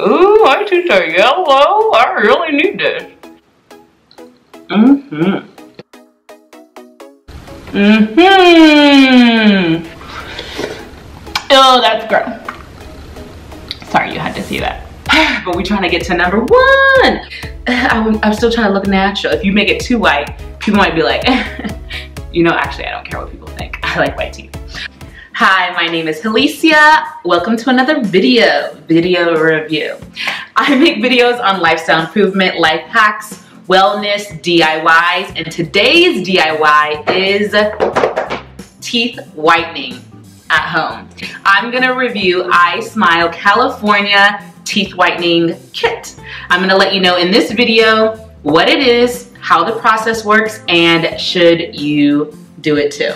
Ooh, my teeth are yellow. I really need this. Oh, that's gross. Sorry you had to see that. But we're trying to get to number 1. I'm still trying to look natural. If you make it too white, people might be like, you know, actually, I don't care what people think. I like white teeth. Hi, my name is Alicia. Welcome to another video review. I make videos on lifestyle improvement, life hacks, wellness, DIYs, and today's DIY is teeth whitening at home. I'm gonna review Ismile California teeth whitening kit. I'm gonna let you know in this video what it is, how the process works, and should you do it too.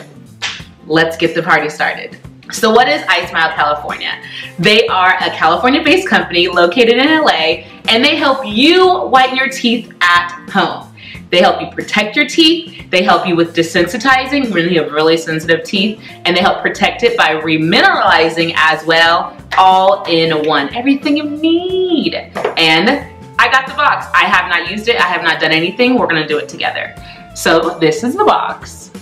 Let's get the party started. So what is Ismile California? They are a California-based company located in LA, and they help you whiten your teeth at home. They help you protect your teeth, they help you with desensitizing when you have really sensitive teeth, and they help protect it by remineralizing as well, all in one. Everything you need. And I got the box. I have not used it, I have not done anything. We're gonna do it together. So this is the box.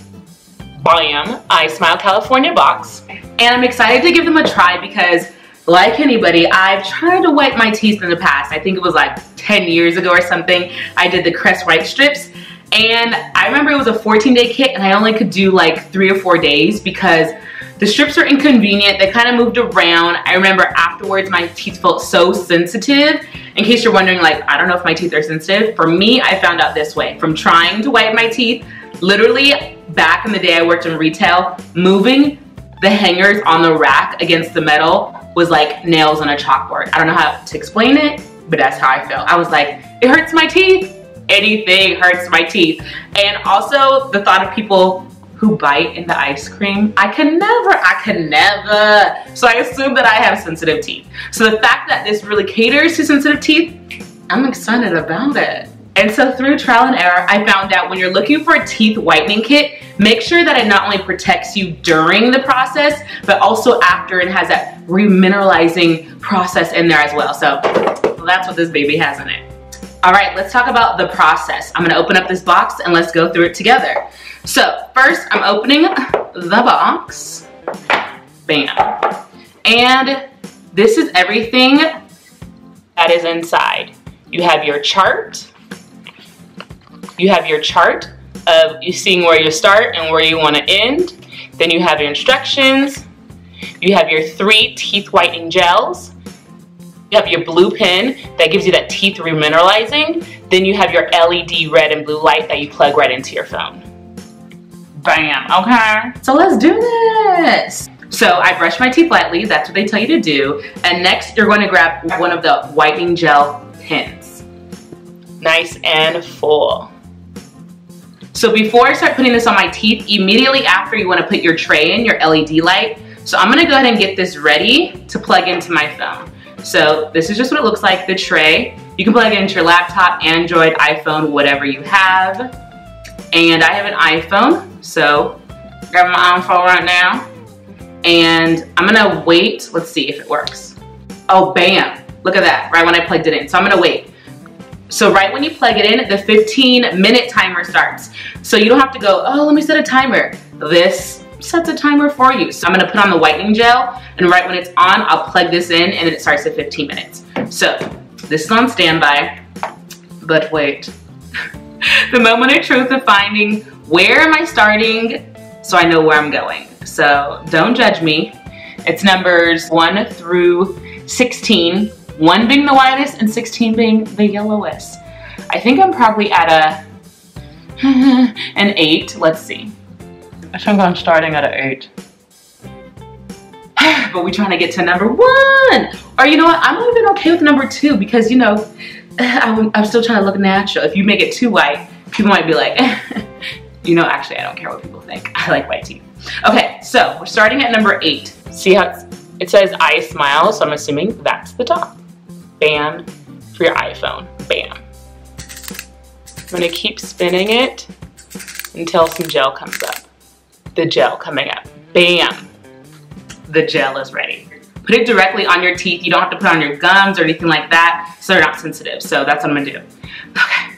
Bam, Ismile California box. And I'm excited to give them a try because, like anybody, I've tried to white my teeth in the past. I think it was like 10 years ago or something. I did the Crest White strips, and I remember it was a 14-day kit and I only could do like 3 or 4 days because the strips are inconvenient. They kind of moved around. I remember afterwards my teeth felt so sensitive. In case you're wondering, like, I don't know if my teeth are sensitive. For me, I found out this way. From trying to whiten my teeth, literally back in the day I worked in retail, moving the hangers on the rack against the metal was like nails on a chalkboard. I don't know how to explain it, but that's how I felt. I was like, it hurts my teeth. Anything hurts my teeth. And also the thought of people who bite into ice cream, I could never. So I assume that I have sensitive teeth. So the fact that this really caters to sensitive teeth, I'm excited about it. And so through trial and error, I found out when you're looking for a teeth whitening kit, make sure that it not only protects you during the process, but also after, and has that remineralizing process in there as well. So that's what this baby has in it. All right, let's talk about the process. I'm gonna open up this box and let's go through it together. So first, I'm opening the box. Bam. And this is everything that is inside. You have your chart. You have your chart of you seeing where you start and where you want to end. Then you have your instructions. You have your 3 teeth whitening gels. You have your blue pen that gives you that teeth remineralizing. Then you have your LED red and blue light that you plug right into your phone. Bam, okay. So let's do this. So I brush my teeth lightly, that's what they tell you to do. And next you're going to grab one of the whitening gel pens. Nice and full. So before I start putting this on my teeth, immediately after you want to put your tray in, your LED light. So I'm going to go ahead and get this ready to plug into my phone. So this is just what it looks like, the tray. You can plug it into your laptop, Android, iPhone, whatever you have. And I have an iPhone, so grab my iPhone right now. And I'm going to wait. Let's see if it works. Oh, bam. Look at that, right when I plugged it in. So I'm going to wait. So right when you plug it in, the 15-minute timer starts. So you don't have to go, oh, let me set a timer. This sets a timer for you. So I'm gonna put on the whitening gel, and right when it's on, I'll plug this in and it starts at 15 minutes. So this is on standby, but wait. The moment of truth of finding where am I starting so I know where I'm going. So don't judge me. It's numbers 1 through 16. 1 being the whitest and 16 being the yellowest. I think I'm probably at an 8. Let's see. I think I'm starting at an 8. But we're trying to get to number 1. Or you know what? I'm even okay with number 2 because, you know, I'm still trying to look natural. If you make it too white, people might be like, you know, actually, I don't care what people think. I like white teeth. Okay, so we're starting at number 8. See how it says Ismile, so I'm assuming that's the top. Bam, for your iPhone, bam. I'm gonna keep spinning it until some gel comes up. The gel coming up, bam. The gel is ready. Put it directly on your teeth. You don't have to put it on your gums or anything like that, so they're not sensitive. So that's what I'm gonna do. Okay.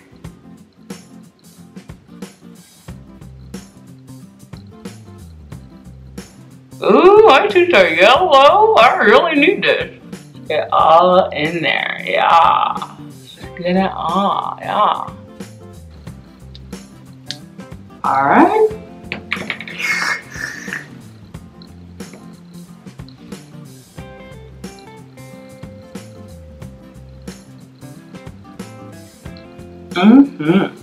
Ooh, my teeth are yellow. I really need this. Get all in there, yeah. Get it all, yeah. All right. Mm-hmm.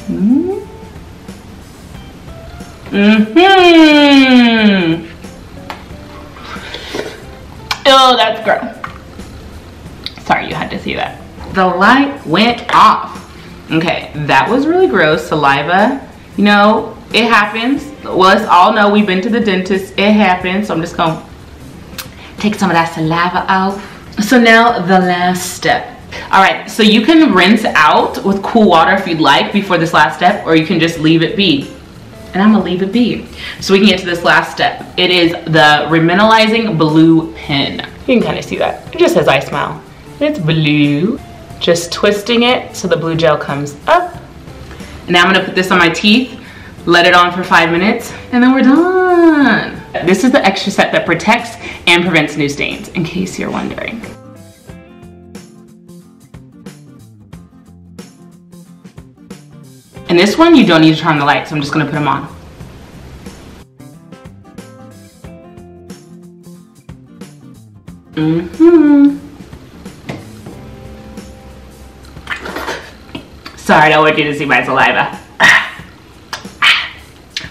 Mm-hmm. Mm-hmm. Oh, that's gross. Sorry you had to see that. The light went off. Okay, that was really gross. Saliva, you know, it happens. Well, let's all know we've been to the dentist. It happens. So I'm just gonna take some of that saliva out. So now the last step. All right, so you can rinse out with cool water if you'd like before this last step, or you can just leave it be. And I'm gonna leave it be. So we can get to this last step. It is the remineralizing blue pen. You can kind of see that. It just says Ismile. It's blue. Just twisting it so the blue gel comes up. And now I'm gonna put this on my teeth, let it on for 5 minutes, and then we're done. This is the extra set that protects and prevents new stains, in case you're wondering. And this one, you don't need to turn on the light, so I'm just gonna put them on. Mm-hmm. Sorry, I don't want you to see my saliva.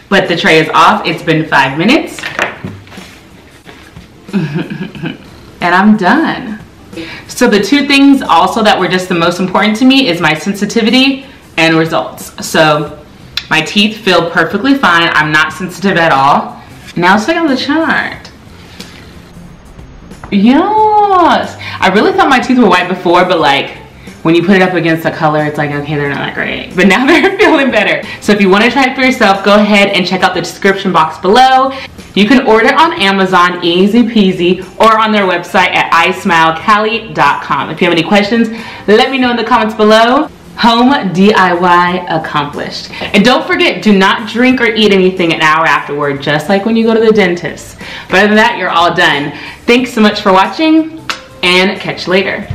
But the tray is off. It's been 5 minutes. And I'm done. So the two things also that were just the most important to me is my sensitivity and results. So my teeth feel perfectly fine. I'm not sensitive at all. Now let's check out the chart. Yes. I really thought my teeth were white before, but like when you put it up against the color, it's like, okay, they're not that great. But now they're feeling better. So if you want to try it for yourself, go ahead and check out the description box below. You can order on Amazon, easy peasy, or on their website at ismilecali.com. If you have any questions, let me know in the comments below. Home DIY accomplished. And don't forget, do not drink or eat anything an hour afterward, just like when you go to the dentist. But other than that, you're all done. Thanks so much for watching, and catch you later.